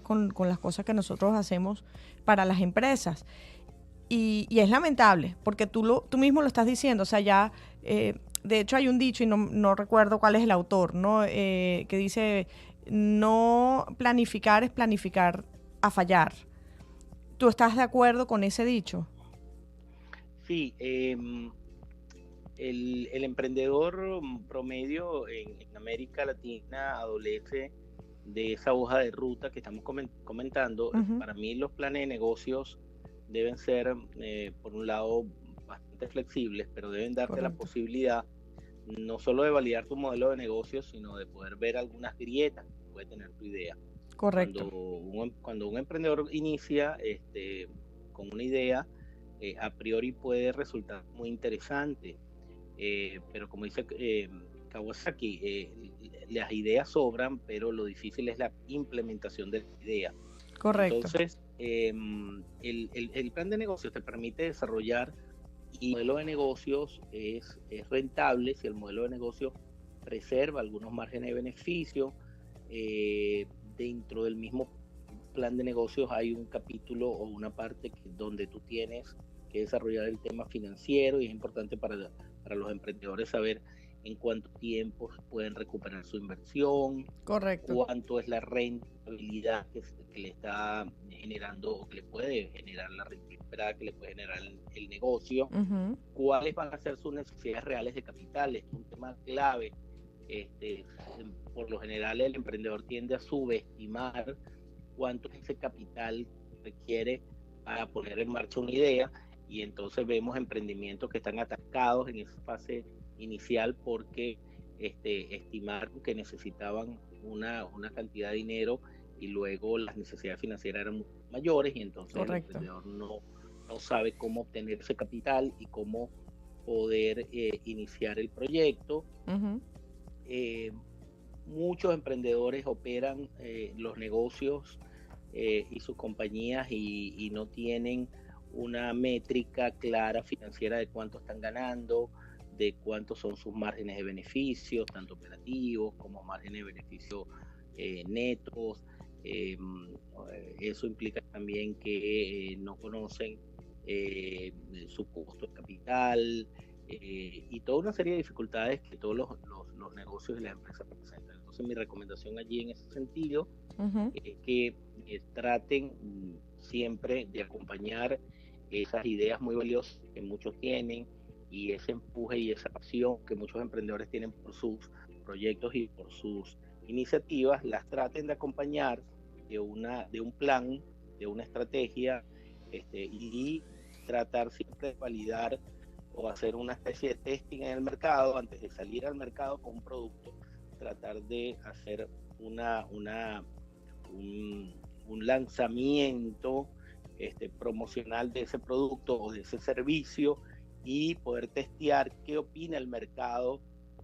con las cosas que nosotros hacemos para las empresas. Y es lamentable, porque tú mismo lo estás diciendo, o sea, ya, de hecho hay un dicho, y no recuerdo cuál es el autor, ¿no? Que dice, no planificar es planificar a fallar. ¿Tú estás de acuerdo con ese dicho? Sí, el emprendedor promedio en América Latina adolece de esa hoja de ruta que estamos comentando. Ujú. Para mí los planes de negocios deben ser, por un lado, bastante flexibles, pero deben darte la Correcto, posibilidad no solo de validar tu modelo de negocio, sino de poder ver algunas grietas que puede tener tu idea. correcto. Cuando un emprendedor inicia con una idea, a priori puede resultar muy interesante, pero como dice Kawasaki, las ideas sobran, pero lo difícil es la implementación de la idea. Correcto. Entonces, el plan de negocios te permite desarrollar, y el modelo de negocios es rentable si el modelo de negocio preserva algunos márgenes de beneficio. eh, Dentro del mismo plan de negocios hay un capítulo o una parte donde tú tienes que desarrollar el tema financiero, y es importante para los emprendedores saber en cuánto tiempo pueden recuperar su inversión, Correcto. cuánto es la rentabilidad que le está generando, o que le puede generar la rentabilidad que le puede generar el negocio, Ujú. cuáles van a ser sus necesidades reales de capital. Es un tema clave. Este, por lo general el emprendedor tiende a subestimar cuánto es ese capital que requiere para poner en marcha una idea, y entonces vemos emprendimientos que están atascados en esa fase inicial porque estimaron que necesitaban una cantidad de dinero, y luego las necesidades financieras eran mayores, y entonces el Correcto. emprendedor no sabe cómo obtener ese capital y cómo poder iniciar el proyecto. Ujú. eh, Muchos emprendedores operan los negocios y sus compañías, y no tienen una métrica clara financiera de cuánto están ganando, de cuántos son sus márgenes de beneficios, tanto operativos como márgenes de beneficio netos. Eh, Eso implica también que no conocen eh, su costo de capital, y toda una serie de dificultades que todos los negocios y las empresas representan. Entonces mi recomendación allí en ese sentido Ujú. es que traten siempre de acompañar esas ideas muy valiosas que muchos tienen, y ese empuje y esa pasión que muchos emprendedores tienen por sus proyectos y por sus iniciativas, las traten de acompañar de un plan, de una estrategia, y tratar siempre de validar o hacer una especie de testing en el mercado antes de salir al mercado con un producto, tratar de hacer un lanzamiento promocional de ese producto o de ese servicio, y poder testear qué opina el mercado,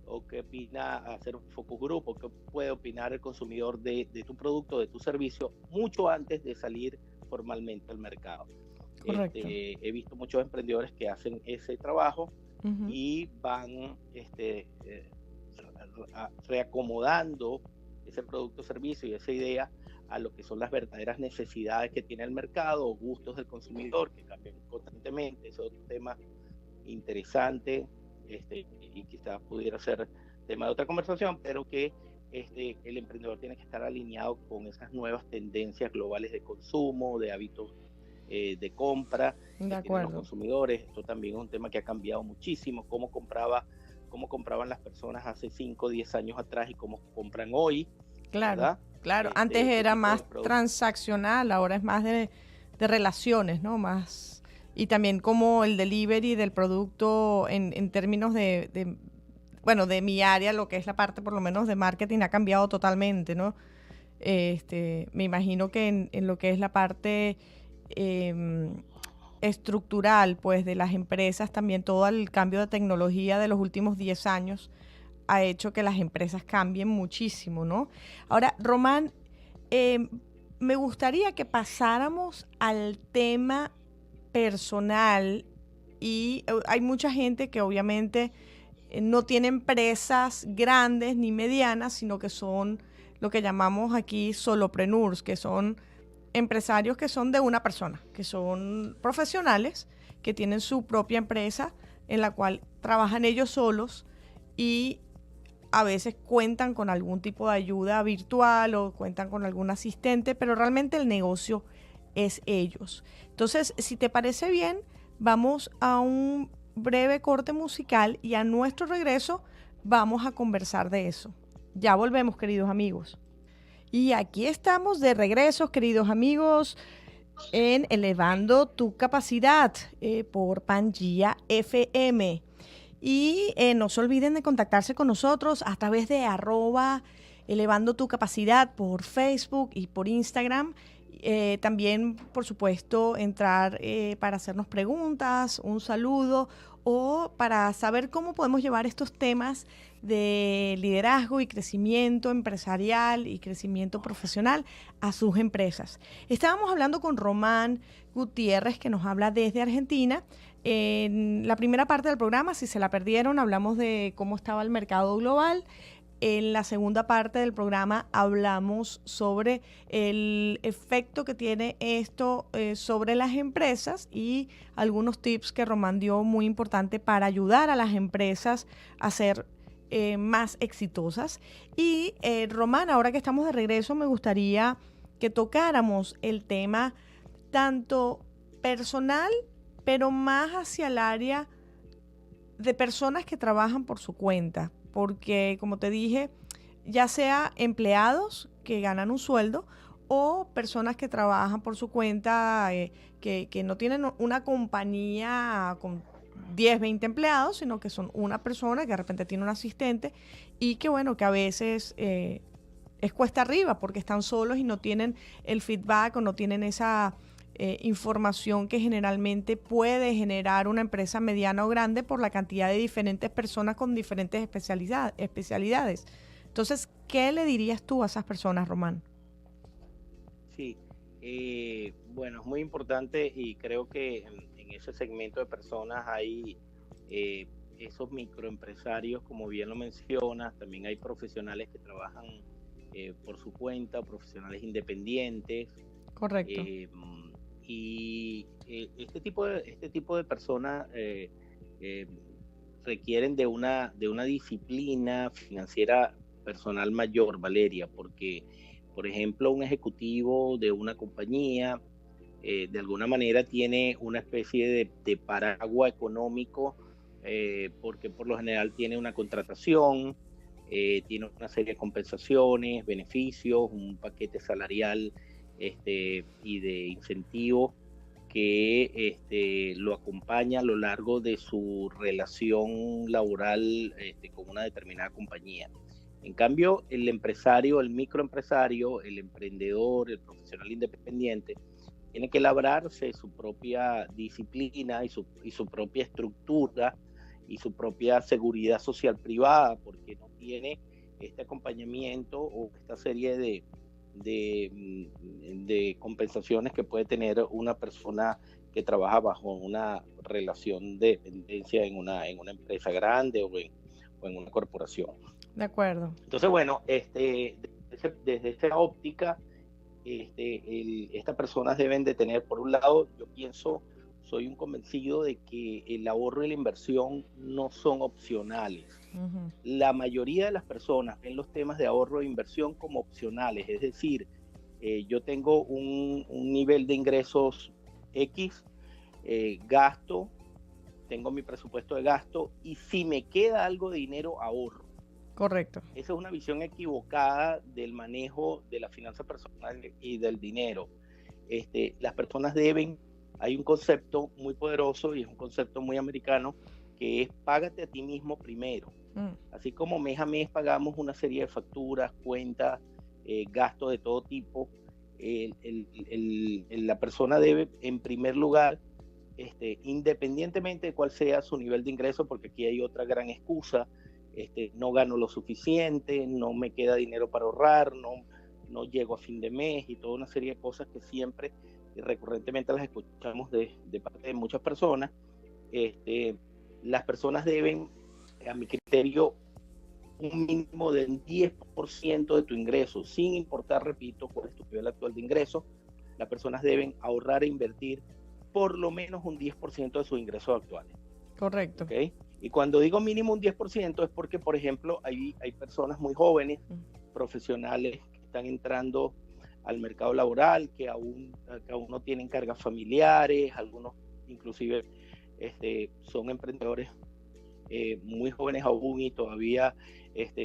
o qué opina, hacer un focus group, o qué puede opinar el consumidor de tu producto, de tu servicio, mucho antes de salir formalmente al mercado. Correcto. He visto muchos emprendedores que hacen ese trabajo Ujú. y van reacomodando ese producto o servicio y esa idea a lo que son las verdaderas necesidades que tiene el mercado o gustos del consumidor, que cambian constantemente. Ese es otro tema interesante, y quizás pudiera ser tema de otra conversación, pero que el emprendedor tiene que estar alineado con esas nuevas tendencias globales de consumo, de hábitos de compra De que tienen los acuerdo. consumidores. Esto también es un tema que ha cambiado muchísimo, cómo compraban las personas hace 5 o 10 años atrás y cómo compran hoy, Claro, ¿verdad? claro. Antes ¿Qué era tipo de más productos? transaccional, ahora es más de relaciones, ¿no? Más. Y también como el delivery del producto en términos bueno, de mi área, lo que es la parte por lo menos de marketing ha cambiado totalmente, ¿no? Me imagino que en lo que es la parte em, estructural, pues, de las empresas, también todo el cambio de tecnología de los últimos 10 años ha hecho que las empresas cambien muchísimo, ¿no? Ahora, Román, eh, me gustaría que pasáramos al tema personal y hay mucha gente que obviamente no tiene empresas grandes ni medianas, sino que son lo que llamamos aquí solopreneurs, que son empresarios que son de una persona, que son profesionales, que tienen su propia empresa en la cual trabajan ellos solos y a veces cuentan con algún tipo de ayuda virtual o cuentan con algún asistente, pero realmente el negocio es ellos. Entonces, si te parece bien, vamos a un breve corte musical y a nuestro regreso vamos a conversar de eso. Ya volvemos, queridos amigos. Y aquí estamos de regreso, queridos amigos, en Elevando tu Capacidad por Pangea FM. Y no se olviden de contactarse con nosotros a través de @elevando tu capacidad por Facebook y por Instagram. También, por supuesto, entrar para hacernos preguntas, un saludo o para saber cómo podemos llevar estos temas de liderazgo y crecimiento empresarial y crecimiento profesional a sus empresas. Estábamos hablando con Román Gutiérrez, que nos habla desde Argentina. En la primera parte del programa, si se la perdieron, hablamos de cómo estaba el mercado global. En la segunda parte del programa hablamos sobre el efecto que tiene esto sobre las empresas y algunos tips que Román dio muy importante para ayudar a las empresas a ser más exitosas. Y Román, ahora que estamos de regreso, me gustaría que tocáramos el tema tanto personal, pero más hacia el área de personas que trabajan por su cuenta. Porque, como te dije, ya sea empleados que ganan un sueldo o personas que trabajan por su cuenta, que no tienen una compañía con 10, 20 empleados, sino que son una persona que de repente tiene un asistente y que, bueno, que a veces es cuesta arriba porque están solos y no tienen el feedback o no tienen esa información que generalmente puede generar una empresa mediana o grande por la cantidad de diferentes personas con diferentes especialidades. Entonces, ¿qué le dirías tú a esas personas, Román? Sí, bueno, es muy importante y creo que en ese segmento de personas hay esos microempresarios, como bien lo mencionas, también hay profesionales que trabajan por su cuenta, profesionales independientes. Correcto. Y este tipo de personas requieren de una disciplina financiera personal mayor, Valeria, porque, por ejemplo, un ejecutivo de una compañía de alguna manera tiene una especie de paraguas económico, porque por lo general tiene una contratación, tiene una serie de compensaciones, beneficios, un paquete salarial y de incentivos que lo acompaña a lo largo de su relación laboral con una determinada compañía. En cambio, el empresario, el microempresario, el emprendedor, el profesional independiente, tiene que labrarse su propia disciplina y su propia estructura y su propia seguridad social privada, porque no tiene este acompañamiento o esta serie de compensaciones que puede tener una persona que trabaja bajo una relación de dependencia en una empresa grande o en una corporación. De acuerdo. Entonces, bueno, desde esta óptica, estas personas deben de tener, por un lado, yo pienso, soy un convencido de que el ahorro y la inversión no son opcionales. Uh-huh. La mayoría de las personas ven los temas de ahorro e inversión como opcionales, es decir, yo tengo un nivel de ingresos X, gasto, tengo mi presupuesto de gasto y si me queda algo de dinero, ahorro. Correcto. Esa es una visión equivocada del manejo de la finanza personal y del dinero. Las personas hay un concepto muy poderoso y es un concepto muy americano que es págate a ti mismo primero. Así como mes a mes pagamos una serie de facturas, cuentas, gastos de todo tipo, la persona debe en primer lugar, independientemente de cuál sea su nivel de ingreso, porque aquí hay otra gran excusa, no gano lo suficiente, no me queda dinero para ahorrar, no llego a fin de mes y toda una serie de cosas que siempre y recurrentemente las escuchamos de parte de muchas personas. Las personas deben, a mi criterio, un mínimo del 10% de tu ingreso, sin importar, repito, cuál es tu nivel actual de ingreso. Las personas deben ahorrar e invertir por lo menos un 10% de sus ingresos actuales. Correcto. ¿Okay? Y cuando digo mínimo un 10% es porque, por ejemplo, hay personas muy jóvenes, profesionales que están entrando al mercado laboral, que aún no tienen cargas familiares, algunos inclusive son emprendedores muy jóvenes aún y todavía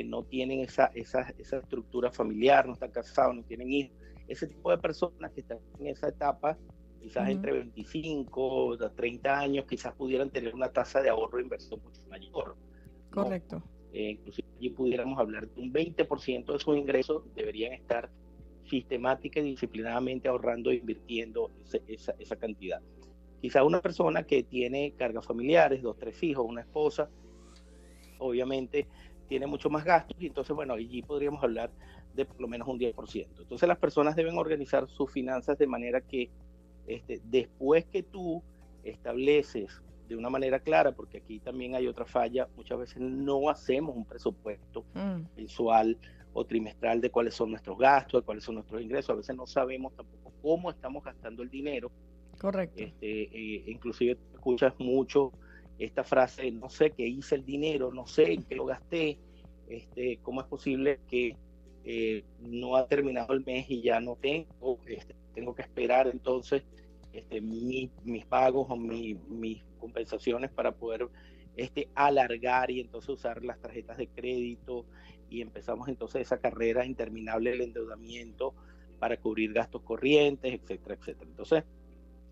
no tienen esa estructura familiar, no están casados, no tienen hijos. Ese tipo de personas que están en esa etapa, quizás entre 25 a 30 años, quizás pudieran tener una tasa de ahorro e inversión mucho mayor, ¿no? Correcto. Inclusive allí pudiéramos hablar de un 20% de sus ingresos deberían estar sistemática y disciplinadamente ahorrando e invirtiendo esa cantidad. Quizás una persona que tiene cargas familiares, 2, 3 hijos, una esposa, obviamente tiene mucho más gastos y entonces, bueno, allí podríamos hablar de por lo menos un 10%. Entonces las personas deben organizar sus finanzas de manera que después que tú estableces de una manera clara, porque aquí también hay otra falla, muchas veces no hacemos un presupuesto mensual o trimestral de cuáles son nuestros gastos, de cuáles son nuestros ingresos, a veces no sabemos tampoco cómo estamos gastando el dinero. Correcto. Inclusive escuchas mucho esta frase, no sé qué hice el dinero, no sé en qué lo gasté, cómo es posible que no ha terminado el mes y ya no tengo que esperar entonces mis pagos o mis compensaciones para poder alargar y entonces usar las tarjetas de crédito y empezamos entonces esa carrera interminable del endeudamiento para cubrir gastos corrientes, etcétera, etcétera. Entonces,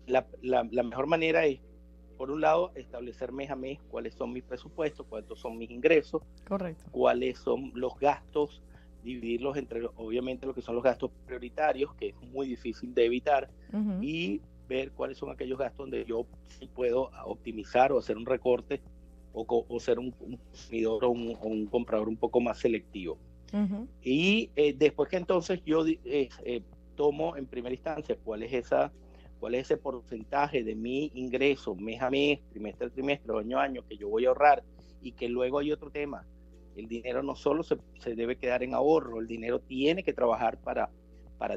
la mejor manera es, por un lado, establecer mes a mes cuáles son mis presupuestos, cuántos son mis ingresos, correcto, cuáles son los gastos, dividirlos entre, obviamente, lo que son los gastos prioritarios, que es muy difícil de evitar, y ver cuáles son aquellos gastos donde yo sí puedo optimizar o hacer un recorte o ser un consumidor o un comprador un poco más selectivo. Y después que entonces yo tomo en primera instancia cuál es ese porcentaje de mi ingreso mes a mes, trimestre a trimestre, año a año que yo voy a ahorrar, y que luego hay otro tema. El dinero no solo se debe quedar en ahorro, el dinero tiene que trabajar para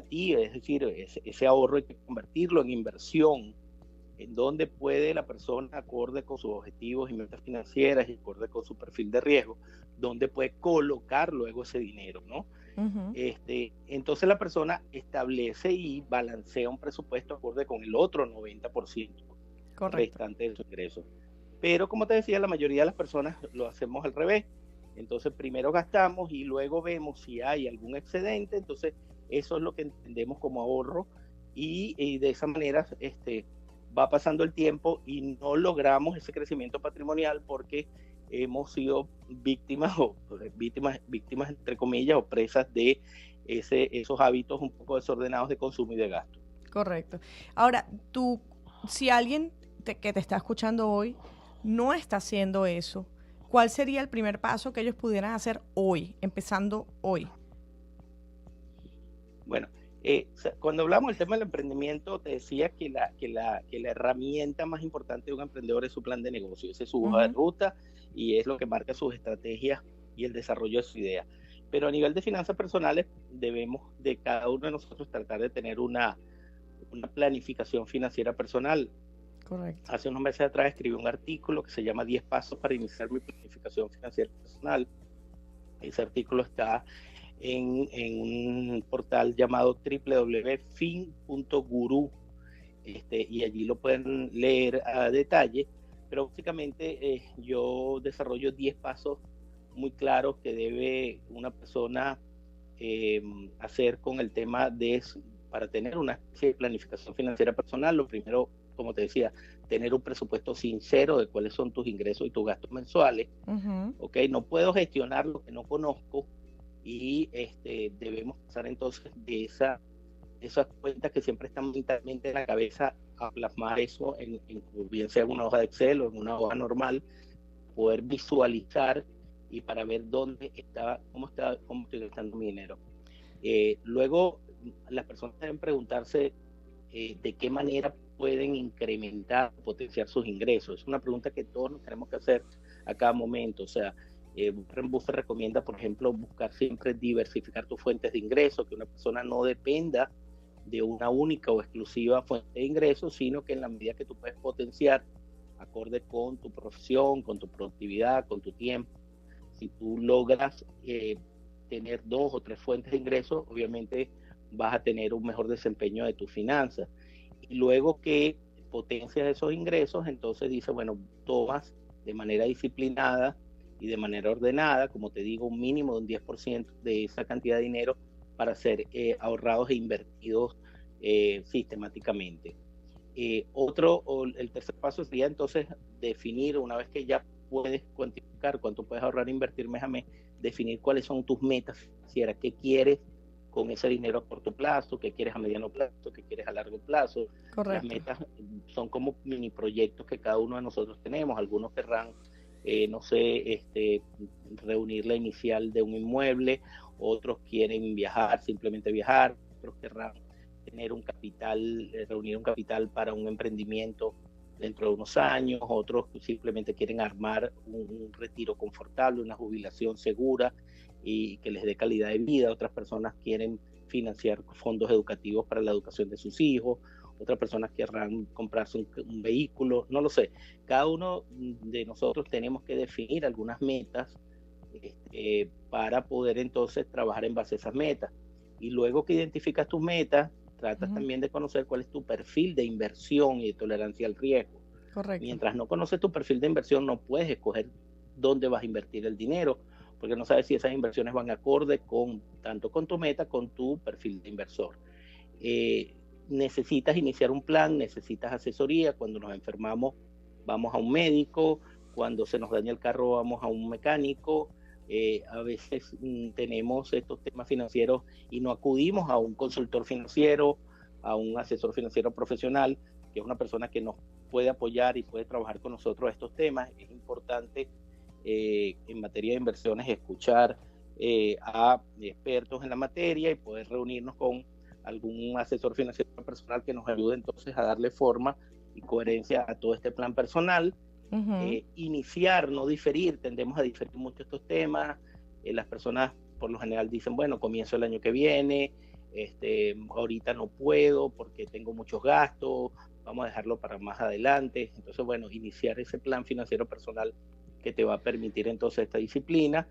ti, es decir, ese ahorro hay que convertirlo en inversión, en donde puede la persona, acorde con sus objetivos y metas financieras y acorde con su perfil de riesgo, donde puede colocar luego ese dinero, ¿no? Entonces la persona establece y balancea un presupuesto acorde con el otro 90% restante de su ingreso. Pero como te decía, la mayoría de las personas lo hacemos al revés. Entonces primero gastamos y luego vemos si hay algún excedente. Entonces eso es lo que entendemos como ahorro y de esa manera va pasando el tiempo y no logramos ese crecimiento patrimonial porque hemos sido víctimas entre comillas o presas de esos hábitos un poco desordenados de consumo y de gasto. Correcto. Ahora, si alguien que te está escuchando hoy no está haciendo eso, ¿cuál sería el primer paso que ellos pudieran hacer hoy, empezando hoy? Bueno, cuando hablamos del tema del emprendimiento, te decía que la herramienta más importante de un emprendedor es su plan de negocio, ese es su hoja de ruta y es lo que marca sus estrategias y el desarrollo de su idea. Pero a nivel de finanzas personales, debemos de cada uno de nosotros tratar de tener una planificación financiera personal. Correcto. Hace unos meses atrás escribí un artículo que se llama 10 pasos para iniciar mi planificación financiera personal. Ese artículo está en un portal llamado www.fin.guru y allí lo pueden leer a detalle, pero básicamente yo desarrollo 10 pasos muy claros que debe una persona hacer con el tema para tener una especie de planificación financiera personal. Lo primero, como te decía, tener un presupuesto sincero de cuáles son tus ingresos y tus gastos mensuales. ¿Okay? No puedo gestionar lo que no conozco y debemos pasar entonces de esas cuentas que siempre están mentalmente en la cabeza a plasmar eso bien sea en una hoja de Excel o en una hoja normal, poder visualizar y para ver cómo estoy gastando mi dinero. Luego, las personas deben preguntarse de qué manera pueden incrementar, potenciar sus ingresos. Es una pregunta que todos nos tenemos que hacer a cada momento. O sea, Warren Buffett recomienda, por ejemplo, buscar siempre diversificar tus fuentes de ingresos, que una persona no dependa de una única o exclusiva fuente de ingresos, sino que en la medida que tú puedes potenciar, acorde con tu profesión, con tu productividad, con tu tiempo, si tú logras tener 2 o 3 fuentes de ingresos, obviamente vas a tener un mejor desempeño de tus finanzas. Y luego que potencias esos ingresos, entonces dice, bueno, tomas de manera disciplinada y de manera ordenada, como te digo, un mínimo de un 10% de esa cantidad de dinero para ser ahorrados e invertidos sistemáticamente. El tercer paso sería entonces definir, una vez que ya puedes cuantificar cuánto puedes ahorrar e invertir mes a mes, definir cuáles son tus metas financieras, qué quieres con ese dinero a corto plazo, qué quieres a mediano plazo, qué quieres a largo plazo. Correcto. Las metas son como mini proyectos que cada uno de nosotros tenemos. Algunos querrán, no sé, reunir la inicial de un inmueble, otros quieren viajar, simplemente viajar, otros querrán tener un capital, reunir un capital para un emprendimiento dentro de unos años, otros simplemente quieren armar un retiro confortable, una jubilación segura y que les dé calidad de vida, otras personas quieren financiar fondos educativos para la educación de sus hijos, otras personas querrán comprarse un vehículo, no lo sé. Cada uno de nosotros tenemos que definir algunas metas para poder entonces trabajar en base a esas metas. Y luego que identificas tus metas, tratas también de conocer cuál es tu perfil de inversión y de tolerancia al riesgo. Correcto. Mientras no conoces tu perfil de inversión, no puedes escoger dónde vas a invertir el dinero, porque no sabes si esas inversiones van acorde tanto con tu meta, con tu perfil de inversor. Necesitas iniciar un plan, necesitas asesoría. Cuando nos enfermamos, vamos a un médico. Cuando se nos daña el carro, vamos a un mecánico. A veces tenemos estos temas financieros y no acudimos a un consultor financiero, a un asesor financiero profesional, que es una persona que nos puede apoyar y puede trabajar con nosotros estos temas. Es importante en materia de inversiones escuchar a expertos en la materia y poder reunirnos con algún asesor financiero personal que nos ayude entonces a darle forma y coherencia a todo este plan personal. Iniciar, no diferir, tendemos a diferir mucho estos temas. Las personas por lo general dicen, bueno, comienzo el año que viene, ahorita no puedo porque tengo muchos gastos, vamos a dejarlo para más adelante. Entonces, bueno, iniciar ese plan financiero personal que te va a permitir entonces esta disciplina.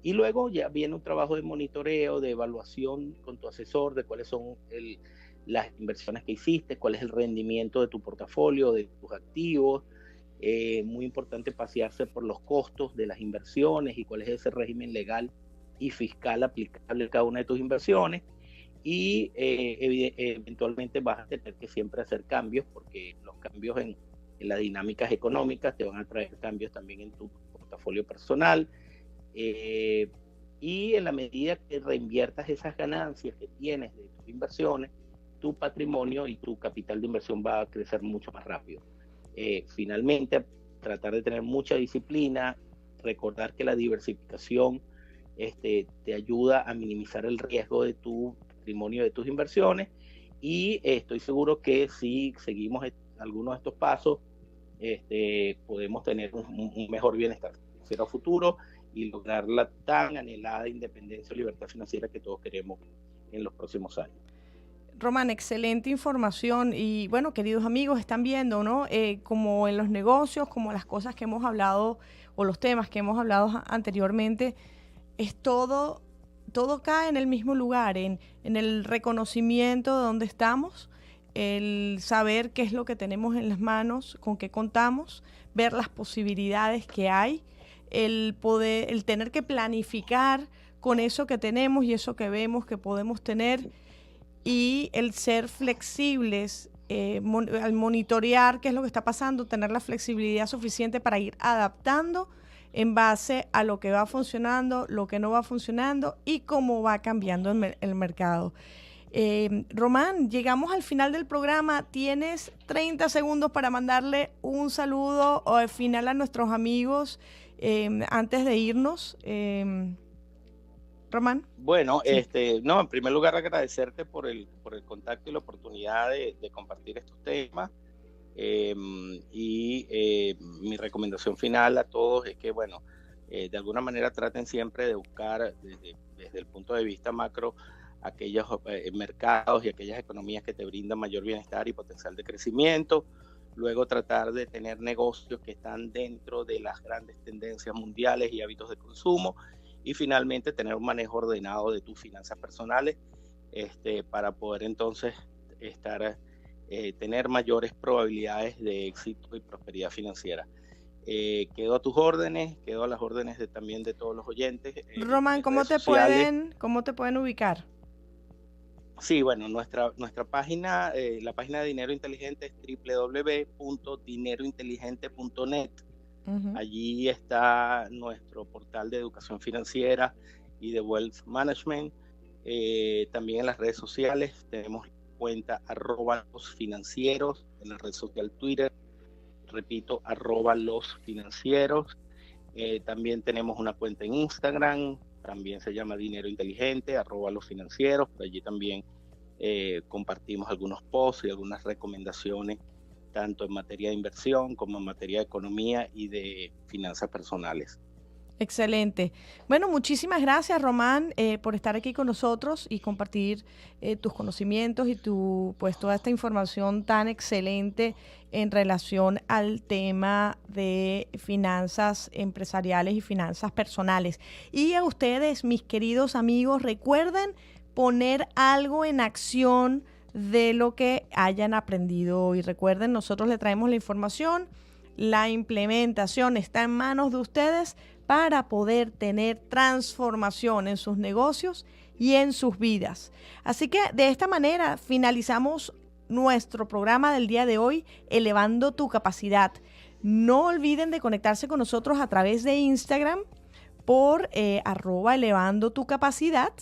Y luego ya viene un trabajo de monitoreo, de evaluación con tu asesor de cuáles son las inversiones que hiciste, cuál es el rendimiento de tu portafolio, de tus activos. Muy importante pasearse por los costos de las inversiones y cuál es ese régimen legal y fiscal aplicable a cada una de tus inversiones. Y eventualmente vas a tener que siempre hacer cambios, porque los cambios en las dinámicas económicas te van a traer cambios también en tu portafolio personal. Y en la medida que reinviertas esas ganancias que tienes de tus inversiones, tu patrimonio y tu capital de inversión va a crecer mucho más rápido. Finalmente, tratar de tener mucha disciplina, recordar que la diversificación te ayuda a minimizar el riesgo de tu patrimonio, de tus inversiones, y estoy seguro que si seguimos algunos de estos pasos, podemos tener un mejor bienestar financiero a futuro y lograr la tan anhelada independencia o libertad financiera que todos queremos en los próximos años. Román, excelente información y bueno, queridos amigos, están viendo, ¿no? Como en los negocios, como las cosas que hemos hablado o los temas que hemos hablado anteriormente, es todo cae en el mismo lugar, en el reconocimiento de dónde estamos, el saber qué es lo que tenemos en las manos, con qué contamos, ver las posibilidades que hay, el tener que planificar con eso que tenemos y eso que vemos que podemos tener, y el ser flexibles al monitorear qué es lo que está pasando, tener la flexibilidad suficiente para ir adaptando en base a lo que va funcionando, lo que no va funcionando y cómo va cambiando el mercado. Román, llegamos al final del programa. Tienes 30 segundos para mandarle un saludo al final a nuestros amigos antes de irnos. Román. Bueno, sí. No, en primer lugar agradecerte por el contacto y la oportunidad de compartir estos temas. Mi recomendación final a todos es que, bueno, de alguna manera traten siempre de buscar desde el punto de vista macro aquellos mercados y aquellas economías que te brindan mayor bienestar y potencial de crecimiento. Luego tratar de tener negocios que están dentro de las grandes tendencias mundiales y hábitos de consumo. Y finalmente tener un manejo ordenado de tus finanzas personales para poder entonces tener mayores probabilidades de éxito y prosperidad financiera. Quedo a tus órdenes, quedo a las órdenes también de todos los oyentes. Román, ¿cómo te pueden ubicar? Sí, bueno, nuestra página, la página de Dinero Inteligente es www.dinerointeligente.net. Allí está nuestro portal de educación financiera y de wealth management. También en las redes sociales tenemos cuenta @losfinancieros en la red social Twitter. Repito, @losfinancieros. También tenemos una cuenta en Instagram, también se llama Dinero Inteligente, @losfinancieros. Por allí también compartimos algunos posts y algunas recomendaciones, tanto en materia de inversión como en materia de economía y de finanzas personales. Excelente. Bueno, muchísimas gracias, Román, por estar aquí con nosotros y compartir tus conocimientos y toda esta información tan excelente en relación al tema de finanzas empresariales y finanzas personales. Y a ustedes, mis queridos amigos, recuerden poner algo en acción de lo que hayan aprendido hoy. Recuerden, nosotros le traemos la información, la implementación está en manos de ustedes para poder tener transformación en sus negocios y en sus vidas. Así que de esta manera finalizamos nuestro programa del día de hoy, Elevando tu Capacidad. No olviden de conectarse con nosotros a través de Instagram por @elevando tu capacidad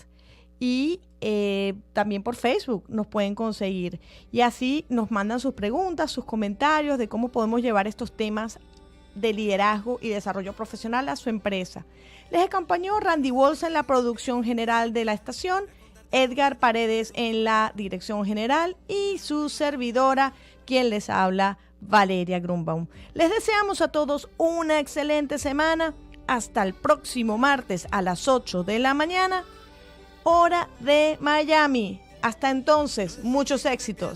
y también por Facebook nos pueden conseguir. Y así nos mandan sus preguntas, sus comentarios de cómo podemos llevar estos temas de liderazgo y desarrollo profesional a su empresa. Les acompañó Randy Walls en la producción general de la estación, Edgar Paredes en la dirección general y su servidora, quien les habla, Valeria Grunbaum. Les deseamos a todos una excelente semana. Hasta el próximo martes a las 8 de la mañana, hora de Miami. Hasta entonces, muchos éxitos.